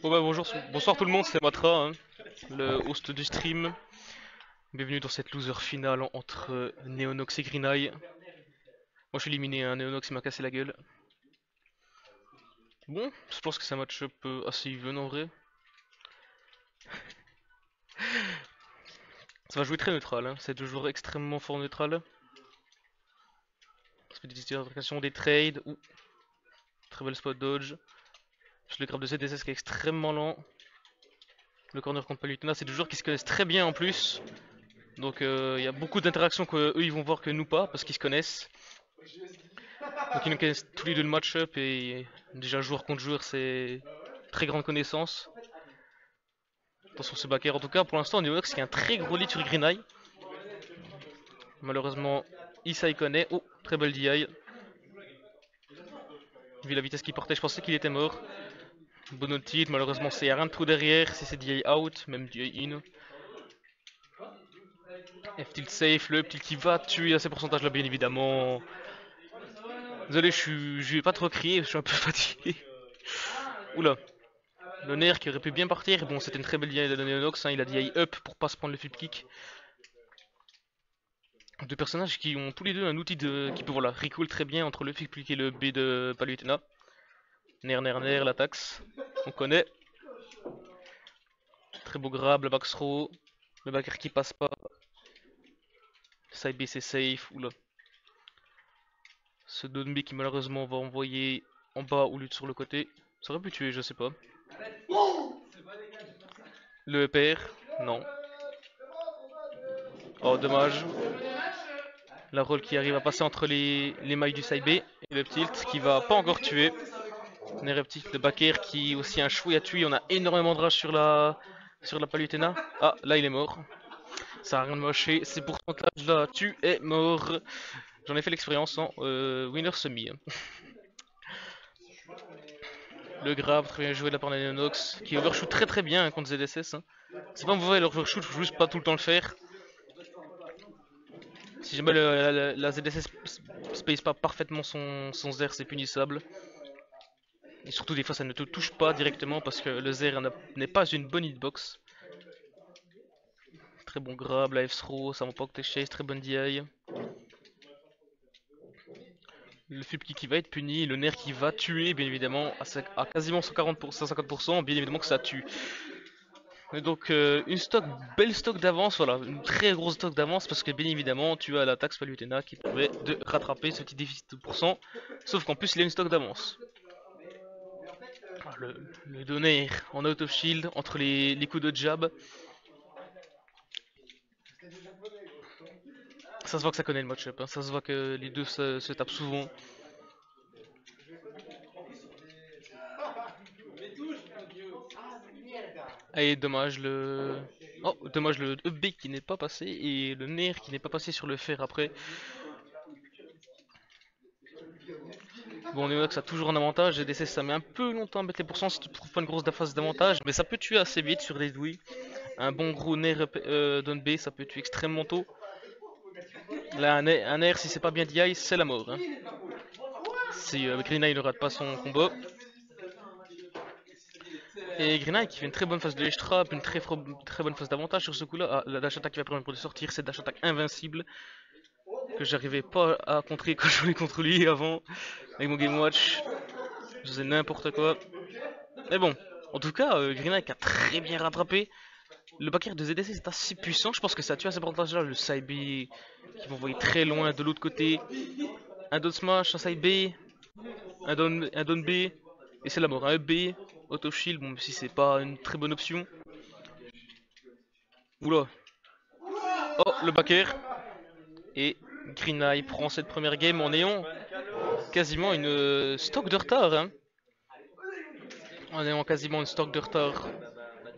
Bon bah bonjour, bonsoir tout le monde, c'est Matra, hein, le host du stream. Bienvenue dans cette loser finale entre Neonox et Greeneye. Moi je suis éliminé, hein, Neonox il m'a cassé la gueule. Bon, je pense que c'est un match-up assez even en vrai. Ça va jouer très neutral, hein, c'est deux joueurs extrêmement fort neutral. Ça fait des identifications, des trades. Ouh, très belle spot dodge. Juste le grab de ZSS qui est extrêmement lent. Le corner contre Palutena, c'est deux joueurs qui se connaissent très bien en plus. Donc il y a beaucoup d'interactions qu'eux ils vont voir que nous pas, parce qu'ils se connaissent. Donc ils nous connaissent tous les deux le match-up et déjà joueur contre joueur c'est très grande connaissance. Attention ce backer en tout cas pour l'instant Neonox qui a un très gros lead sur Green Eye. Malheureusement Issa il connaît. Oh très belle DI. Vu la vitesse qu'il portait je pensais qu'il était mort. Bon tilt, malheureusement c'est rien de trop derrière, si c'est DI out, même DI in. F-tilt safe, le tilt qui va tuer à ces pourcentages là bien évidemment. Désolé je vais pas trop crier, je suis un peu fatigué. Oula. Le Nair qui aurait pu bien partir, bon c'était une très belle DI de Neonox, hein, il a DI up pour pas se prendre le flip kick. Deux personnages qui ont tous les deux un outil qui peut voilà, recall très bien entre le flip kick et le B de Palutena. Nair, la taxe, on connaît. Très beau grab, le back throw, le backer qui passe pas. Side B c'est safe, oula. Ce down B qui malheureusement va envoyer en bas ou lutte sur le côté. Ça aurait pu tuer, je sais pas. Le EPR, non. Oh dommage. La roll qui arrive à passer entre les mailles du side B et le tilt qui va pas encore tuer. Nereptilt, le backer qui aussi un chouïa à tuer. On a énormément de rage sur la Palutena. Ah, là il est mort. Ça a rien de moché. C'est pour ton clash là. Tu es mort. J'en ai fait l'expérience en winner semi. Le grab, très bien joué de la part de Neonox, qui overshoot très très bien hein, contre ZSS. Hein. C'est pas mauvais l'overshoot, faut juste pas tout le temps le faire. Si jamais la ZSS space pas parfaitement son ZR, c'est punissable. Et surtout des fois ça ne te touche pas directement parce que le ZR n'est pas une bonne hitbox. Très bon grab, la F-throw, ça va pas que chase, très bonne DI. Le flip kick qui va être puni, le Nair qui va tuer bien évidemment à quasiment 140%, 150%, bien évidemment que ça tue. Et donc une belle stock d'avance, voilà, une très grosse stock d'avance parce que bien évidemment tu as l'attaque Palutena qui permet de rattraper ce petit déficit de pourcent, sauf qu'en plus il a une stock d'avance. Le donner en out of shield entre les coups de jab. Ça se voit que ça connaît le match-up, hein. Ça se voit que les deux se tapent souvent. Et dommage le... Oh, dommage le EB qui n'est pas passé et le Nair qui n'est pas passé sur le fer après. Bon, Neonox a toujours un avantage, GDC ça met un peu longtemps à mettre les pourcents si tu trouves pas une grosse phase d'avantage, mais ça peut tuer assez vite sur des douilles. Un bon gros Nair down B ça peut tuer extrêmement tôt. Là, un Nair si c'est pas bien DI, c'est la mort. Hein. Si Green Eye ne rate pas son combo. Et Green Eye qui fait une très bonne phase de edge trap, une très bonne phase d'avantage sur ce coup là. Ah, la dash attack qui va permettre de sortir, c'est dash attack invincible. Que j'arrivais pas à contrer quand je voulais contre lui avant. Avec mon game watch. Je faisais n'importe quoi. Mais bon, en tout cas, Green Eye a très bien rattrapé. Le backer de ZDC c'est assez puissant, je pense que ça tue à ces avantages là. Le side B qui va envoyer très loin de l'autre côté. Un down smash, un side B, un down B, et c'est la mort. Un up B, auto shield, bon, si c'est pas une très bonne option. Oula. Oh, le backer. Et Green Eye prend cette première game en ayant quasiment une stock de retard. Hein. En ayant quasiment une stock de retard.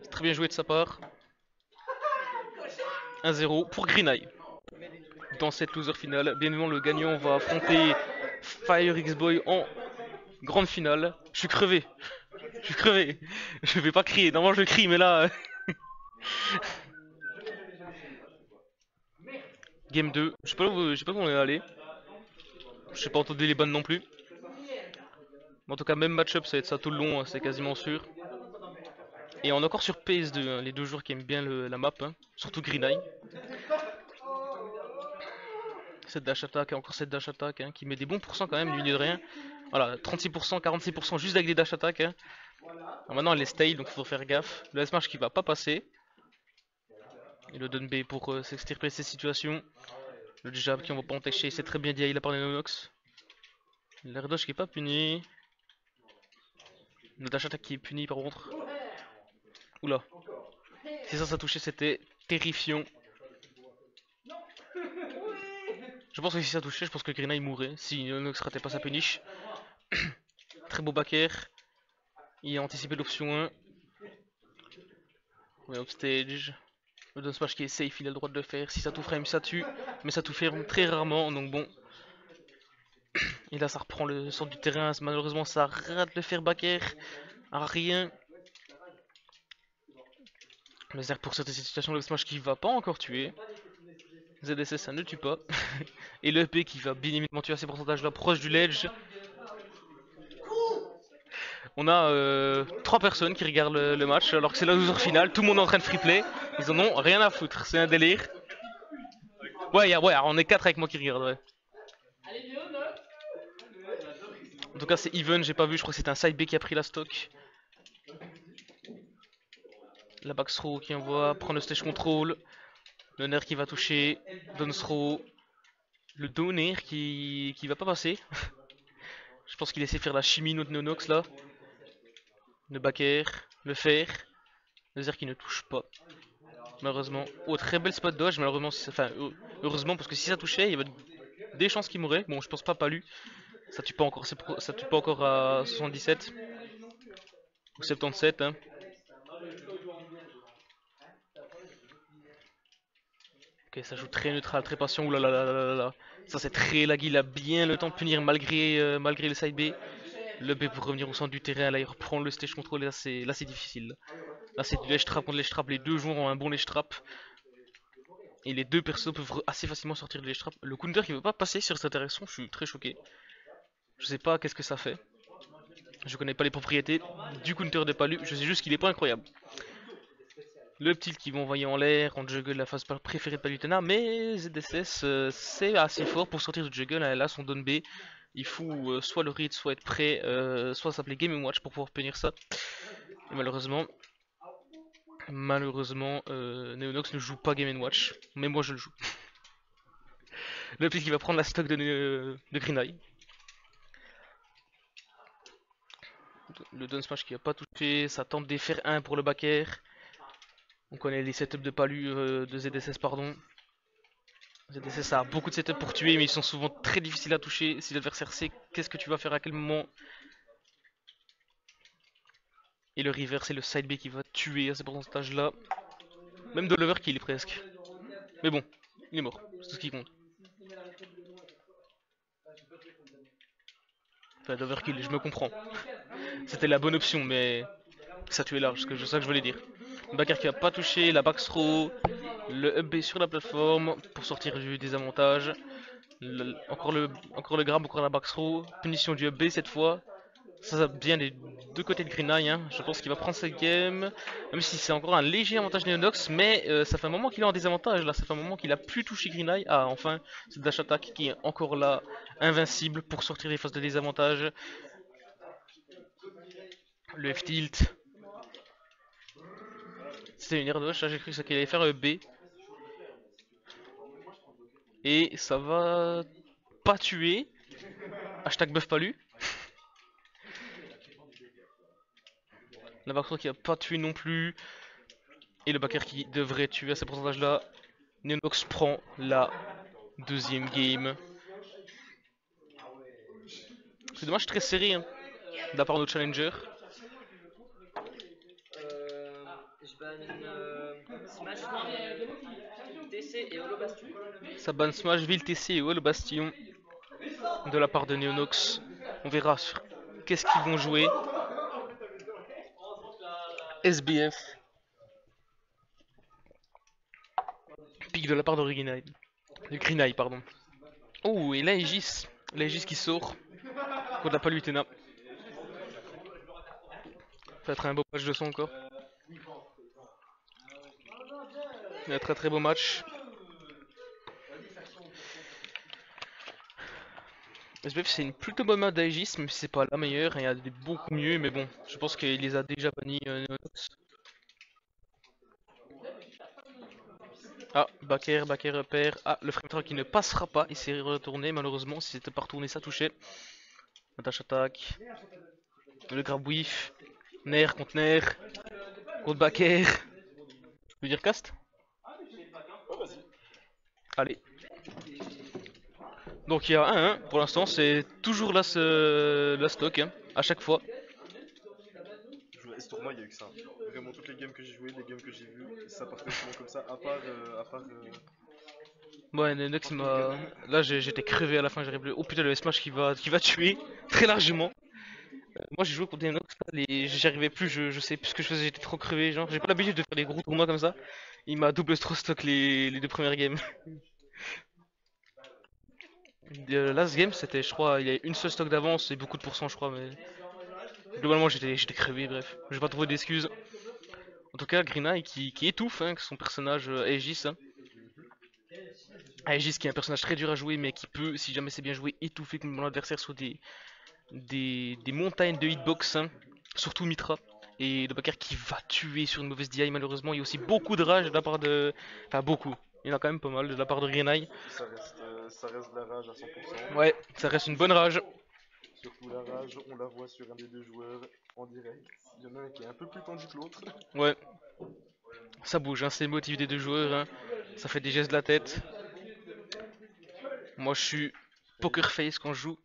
C'est très bien joué de sa part. 1-0 pour Green Eye. Dans cette loser finale, bien évidemment le gagnant va affronter Fire X-Boy en grande finale. Je suis crevé. Je suis crevé. Je vais pas crier. Normalement je crie mais là... Game 2. Je sais pas où on est allé. Je sais pas entendu les bonnes non plus. Mais en tout cas même match-up ça va être ça tout le long, hein, c'est quasiment sûr. Et on est encore sur PS2, hein, les deux joueurs qui aiment bien la map, hein, surtout Green Eye. Cette dash attack et encore cette dash attack hein, qui met des bons pourcents quand même, mine de rien. Voilà, 36%, 46% juste avec des dash attack. Hein. Alors maintenant elle est stale donc il faut faire gaffe. Le smash qui va pas passer. Et le dun B pour s'extirper de ces situations. Le jab qui on va pas empêcher, c'est très bien dit il a parlé Nonox. L'air dodge qui est pas puni. Le dash attack qui est puni par contre. Oula. Si ça touchait c'était terrifiant. Je pense que si ça touchait, je pense que Green Eye mourrait. Si Nonox ratait pas sa punish. Très beau back air. Il a anticipé l'option 1. On est upstage. Le down smash qui est safe, il a le droit de le faire. Si ça tout frame, ça tue. Mais ça tout ferme très rarement, donc bon. Et là, ça reprend le centre du terrain. Malheureusement, ça rate le faire back air. À rien. Mais c'est pour cette situation, le smash qui va pas encore tuer. ZSS, ça ne tue pas. Et le EP qui va bien évidemment tuer à ces pourcentages là, proche du ledge. On a 3 personnes qui regardent le match alors que c'est la loser finale. Tout le monde est en train de free play. Ils en ont rien à foutre. C'est un délire. Ouais, on est 4 avec moi qui regarde. Ouais. En tout cas, c'est even. J'ai pas vu. Je crois que c'est un side B qui a pris la stock. La back throw qui envoie prendre le stage control. Le nerf qui va toucher. Down throw. Le down air qui va pas passer. Je pense qu'il essaie de faire la chimie notre Nonox là. Le back air. Le fer. Le zer qui ne touche pas. Malheureusement. Oh, très belle spot dodge. Malheureusement, enfin, heureusement parce que si ça touchait, il y avait des chances qu'il mourrait. Bon, je pense pas Palu. Ça tue pas encore, ça tue pas encore à 77 ou 77. Hein. Ok, ça joue très neutral, très patient. Oulala. Ça c'est très laggy. Il a bien le temps de punir malgré le side B. Le B pour revenir au centre du terrain. Là, il reprend le stage control. Là, c'est difficile. Là, c'est du ledge trap contre ledge trap. Les deux joueurs ont un bon ledge trap. Et les deux persos peuvent assez facilement sortir de ledge trap. Le counter qui veut pas passer sur cette interaction, je suis très choqué. Je sais pas qu'est-ce que ça fait. Je connais pas les propriétés du counter de Palu. Je sais juste qu'il est pas incroyable. Le petit qui vont envoyer en l'air en juggle la phase préférée de Palutena, mais ZSS c'est assez fort pour sortir du juggle. Là, son down B, il faut soit le read, soit être prêt, soit s'appeler Game Watch pour pouvoir punir ça. Et malheureusement, Neonox ne joue pas Game Watch, mais moi je le joue. Le petit qui va prendre la stock de Green Eye. Le down smash qui a pas touché, ça tente des faire 1 pour le back air. On connaît les setups de Palu, de ZSS pardon. ZSS a beaucoup de setups pour tuer mais ils sont souvent très difficiles à toucher. Si l'adversaire sait qu'est-ce que tu vas faire à quel moment. Et le river c'est le side B qui va tuer à ces pourcentages là. Même de l'overkill presque. Mais bon, il est mort, c'est tout ce qui compte. Enfin d'overkill, je me comprends. C'était la bonne option mais ça tuait large, c'est ça que je voulais dire. Bakar qui va pas toucher, la back throw, le up B sur la plateforme pour sortir du désavantage. Encore le grab, encore la back throw, punition du up B cette fois. Ça vient des deux côtés de Green Eye, hein. Je pense qu'il va prendre cette game, même si c'est encore un léger avantage Neonox, mais ça fait un moment qu'il est en désavantage là, ça fait un moment qu'il a plus touché Green Eye. Ah enfin, cette dash attack qui est encore là, invincible pour sortir des phases de désavantage. Le F-tilt. C'était une erreur de j'ai cru qu'il allait faire B. Et ça va pas tuer. Hashtag buff palu. La backthrow qui a pas tué non plus. Et le backer qui devrait tuer à ces pourcentages là. Neonox prend la deuxième game. C'est dommage très serré hein, de la part de notre challenger. Ça ban Smashville, TC et Holo Bastion de la part de Neonox. On verra sur qu'est-ce qu'ils vont jouer. SBF. Pique de la part de Green Eye, pardon. Oh, et là, Aegis. L'Aegis qui sort contre la Palutena. Ça va être un beau match de son encore. Un très très beau match. SBF c'est une plutôt bonne map d'Aegis, même si c'est pas la meilleure, il y a des beaucoup mieux, mais bon, je pense qu'il les a déjà bannis Neonox. Ah, Baker repère. Ah, le frame qui ne passera pas, il s'est retourné malheureusement, si c'était pas retourné ça touchait. Attache attaque. Le grab whiff. Nair contre Nair. Contre Baker. Tu veux dire cast? Allez. Donc il y a 1-1 pour l'instant, c'est toujours là la stock, hein, à chaque fois. Ce tournoi, il y a eu que ça. Vraiment, toutes les games que j'ai jouées, les games que j'ai vues, ça partait souvent comme ça, à part. Ouais, Neonox m'a. Là j'étais crevé à la fin, j'arrive plus. Oh putain, le smash qui va tuer très largement. Moi j'ai joué contre Neonox, j'arrivais plus, je sais plus ce que je faisais, j'étais trop crevé. Genre, j'ai pas l'habitude de faire des gros tournois comme ça. Il m'a double trop stock les deux premières games. Last game, c'était, je crois, il y a une seule stock d'avance et beaucoup de pourcents, je crois, mais globalement j'étais crevé. Bref, j'ai pas trouvé d'excuses. En tout cas, Green Eye qui étouffe hein, son personnage Aegis. Hein. Aegis qui est un personnage très dur à jouer, mais qui peut, si jamais c'est bien joué, étouffer mon adversaire sur des montagnes de hitbox, hein. Surtout Mitra. Et le Bakar qui va tuer sur une mauvaise DI malheureusement. Il y a aussi beaucoup de rage de la part de. Enfin, beaucoup. Il y en a quand même pas mal de la part de Green Eye. Ça reste de la rage à 100%. Ouais, ça reste une bonne rage. Surtout la rage, on la voit sur un des deux joueurs en direct. Il y en a un qui est un peu plus tendu que l'autre. Ouais, ça bouge, hein, c'est le motif des deux joueurs. Hein. Ça fait des gestes de la tête. Moi je suis poker face quand je joue.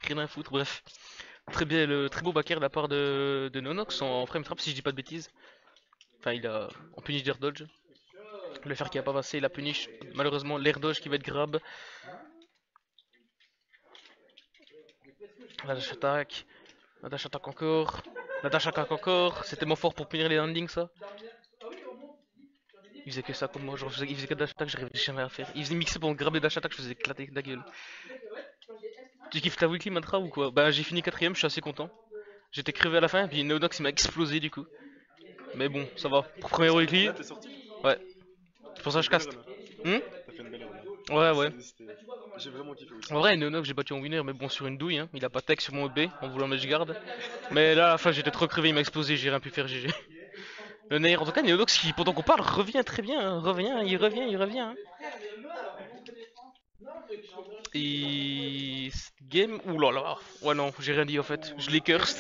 Rien à foutre, bref. Très bien, le très beau backer de la part de Nonox en frame trap si je dis pas de bêtises. Enfin, il a en punish d'air dodge. Le fer qui a pas passé, il a punish malheureusement l'air dodge qui va être grab. La dash attack. La dash attack encore. La dash attack encore. C'est tellement fort pour punir les landings ça. Il faisait que ça comme moi, genre il faisait que dash attack, j'arrivais jamais à faire. Il faisait mixer pour grab des dash attack, je faisais éclater la gueule. Tu kiffes ta weekly Mantra ou quoi? Bah j'ai fini quatrième, je suis assez content. J'étais crevé à la fin, puis Neonox il m'a explosé du coup. Mais bon, ça va. Pour premier weekly, Là, t'es sorti. ouais. C'est pour ça que je caste. T'as fait une belle run. Ouais, ouais. J'ai vraiment kiffé aussi. En vrai, Neonox j'ai battu en winner, mais bon, sur une douille, hein. Il a pas tech sur mon B en voulant match garde. Mais là, à la fin, j'étais trop crevé, il m'a explosé, j'ai rien pu faire GG. Le Nair, en tout cas, Neonox qui, pendant qu'on parle, revient très bien. Hein. Il revient. Hein. Et. Game. Ouh là là. Ouais, non, j'ai rien dit en fait. Je l'ai cursed.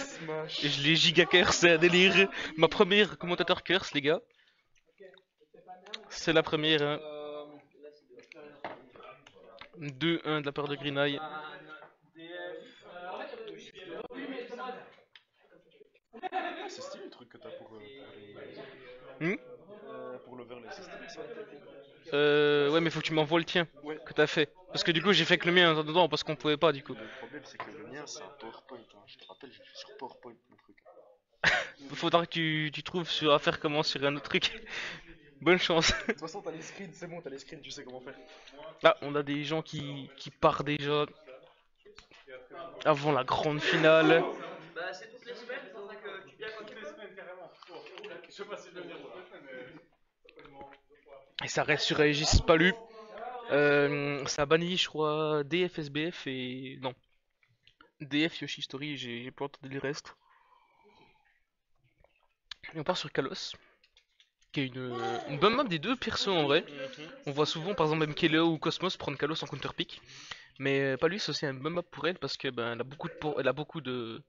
Et je l'ai giga cursed, c'est un délire. Ma première commentateur curse, les gars. C'est la première. Hein. 2-1 de la part de Green Eye. C'est stylé le truc que t'as Hmm pour l'overlay, c'est stylé ça. Ouais, mais faut que tu m'envoies le tien Ouais. que t'as fait. Parce que du coup, j'ai fait que le mien dedans parce qu'on pouvait pas du coup. Le problème, c'est que le mien, c'est un PowerPoint. Hein. Je te rappelle, j'ai fait sur PowerPoint mon truc. Faudra que tu trouves sur à faire comment sur un autre truc. Bonne chance. De toute façon, t'as les screens, c'est bon, t'as les screens, tu sais comment faire. Là, on a des gens qui partent déjà avant la grande finale. Bah, c'est toutes les semaines, donc tu viens quand tu veux. Je sais pas si je vais venir toutes les semaines, mais. Et ça reste sur Aegis Palu. Ça a banni, je crois, DF, SBF et. Non. DF, Yoshi Story, j'ai pas entendu le reste. Et on part sur Kalos, qui est une bonne map des deux persos en vrai. On voit souvent par exemple même Keleo ou Cosmos prendre Kalos en counter pick. Mais pas lui, c'est aussi une bonne map pour elle parce que ben elle a beaucoup de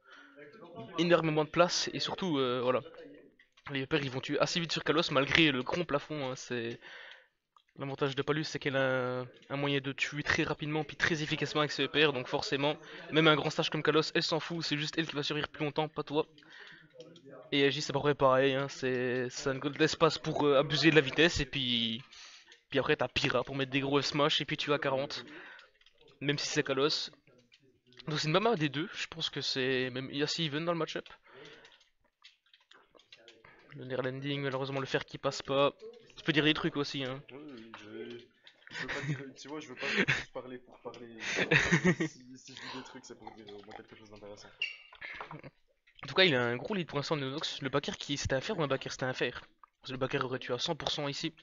énormément de place et surtout voilà. Les pères ils vont tuer assez vite sur Kalos malgré le grand plafond. Hein, c'est l'avantage de Palus, c'est qu'elle a un moyen de tuer très rapidement puis très efficacement avec ses EPR, donc forcément, même un grand stage comme Kalos, elle s'en fout, c'est juste elle qui va survivre plus longtemps, pas toi. Et Agi c'est pas vrai pareil, hein, ça ne laisse pas pour abuser de la vitesse et puis après t'as Pyra pour mettre des gros F-smash et puis tu as 40, même si c'est Kalos. Donc c'est une mama des deux, je pense que c'est même assez even dans le match-up. Le near landing, malheureusement le fer qui passe pas. Je peux dire des trucs aussi, hein. Oui, je veux pas dire, tu vois, je veux pas juste parler pour parler. Si je dis des trucs, c'est pour dire au moins quelque chose d'intéressant. En tout cas, il a un gros lead pour l'instant de Neonox. Le backer qui c'était à faire ou un backer c'était à faire? Parce que le backer aurait tué à 100% ici.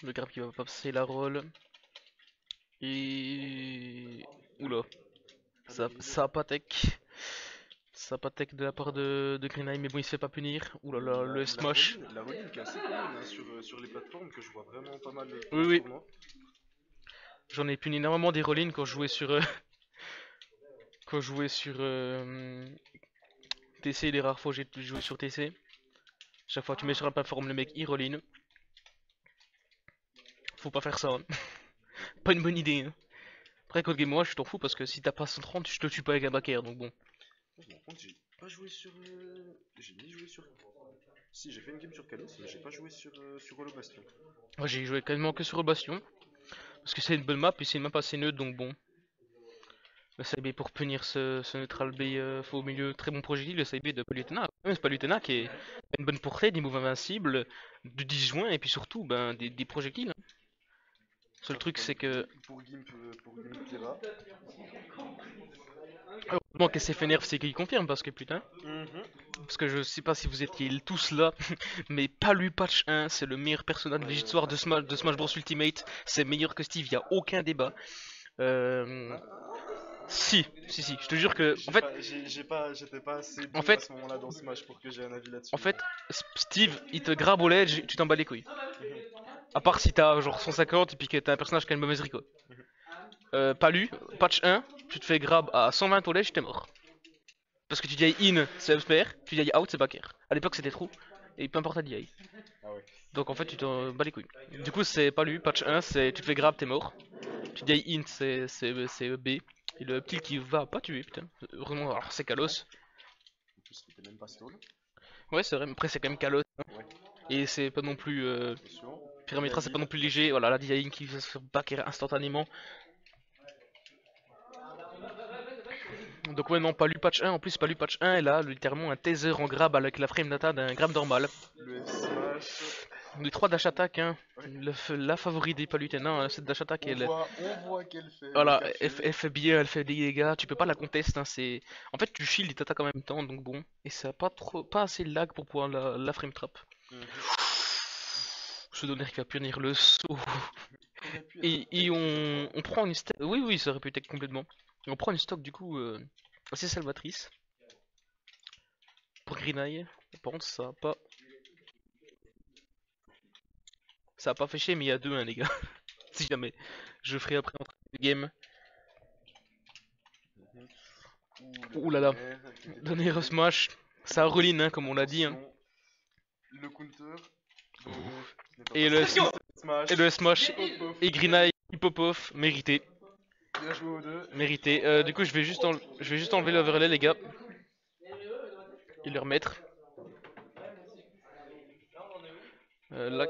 Le grab qui va pas passer la roll. Et... Oula. Ça a pas tech. Ça a pas tech de la part de Green Eye, mais bon, il se fait pas punir. Oula là, le smash. La rolling qui est assez commune hein, sur les plateformes que je vois vraiment pas mal Oui, en oui. tournoi. J'en ai puni énormément des roll quand je jouais sur... quand je jouais sur... TC, les rares fois où j'ai joué sur TC. Chaque fois que tu mets sur la plateforme, le mec il roll. Faut pas faire ça. Hein. Pas une bonne idée. Hein. Après, code game, moi, je t'en fous parce que si t'as pas 130, je te tue pas avec un backer, donc bon. Par contre, j'ai pas joué sur. J'ai ni joué sur. Si, j'ai fait une game sur Kalos, mais j'ai pas joué sur Holo Bastion. Moi, j'ai joué quasiment que sur le Bastion. Parce que c'est une bonne map et c'est une map assez neutre, donc bon. Le side B pour punir ce neutral B faux au milieu, très bon projectile. Le side B de Palutena. C'est Palutena qui est une bonne portée, des moves invincibles, du disjoint et puis surtout ben, des projectiles. Hein. Seul truc, c'est que. Pour Gimp Pira. Heureusement que SFNRF c'est qu'il confirme parce que putain. Parce que je sais pas si vous étiez tous là, mais Palu Patch 1, c'est le meilleur personnage légitoire de Smash Bros Ultimate. C'est meilleur que Steve, y a aucun débat. Si, je te jure que. En fait, J'étais pas assez bon En fait- à ce moment-là dans Smash pour que j'ai un avis là-dessus. en fait, Steve, il te grabe au ledge, tu t'en bats les couilles. À part si t'as genre 150 et puis que t'as un personnage qui a une mauvaise rico. Palu, patch 1, tu te fais grab à 120 au ledge, t'es mort. Parce que tu dis in, c'est upspare, tu dis out, c'est backer. À l'époque, c'était true, et peu importe à DI. Ah ouais. Donc en fait, tu t'en bats les couilles. Du coup, c'est Palu, patch 1, c'est tu te fais grab, t'es mort. Tu dis in, c'est B. Et le petit qui va pas tuer, putain. Heureusement, alors c'est Kalos. En plus, il était même pas stall. Ouais, c'est vrai, mais après, c'est quand même Kalos. Hein. Ouais. Et c'est pas non plus. Attention. Pyramitra, c'est pas non plus léger. Voilà, la DIing qui va se faire backer instantanément. Donc, ouais, non, pas lu patch 1. En plus, pas lu patch 1. Elle a littéralement un taser en grab avec la frame data d'un grab normal. Le F smash. Les 3 dash attack, hein. Ouais. La favorite des palutènes, hein, cette dash attack, elle. On voit qu'elle fait. Voilà, le café. elle fait bien, elle fait des dégâts, tu peux pas la contester, hein, c'est... En fait, tu shield et t'attaques en même temps, donc bon. Et ça a pas assez de lag pour pouvoir la frame trap. Ce donner qui va punir le saut. Et on prend une stack... Oui, ça aurait pu être complètement. On prend une stock du coup assez salvatrice. Pour Green Eye. Par contre, ça a pas... Ça a pas fait chier, mais il y a 2-1 les gars. Si jamais. Je ferai après entre les games. Ouh là là. Donner au smash. Ça reline, hein, comme on l'a dit. Hein. Le counter. Et le smash. Et Green Eye, qui pop off. Mérité. Bien joué aux deux. Mérité. Du coup, je vais juste enlever l'overlay, les gars. Et le remettre. Lac.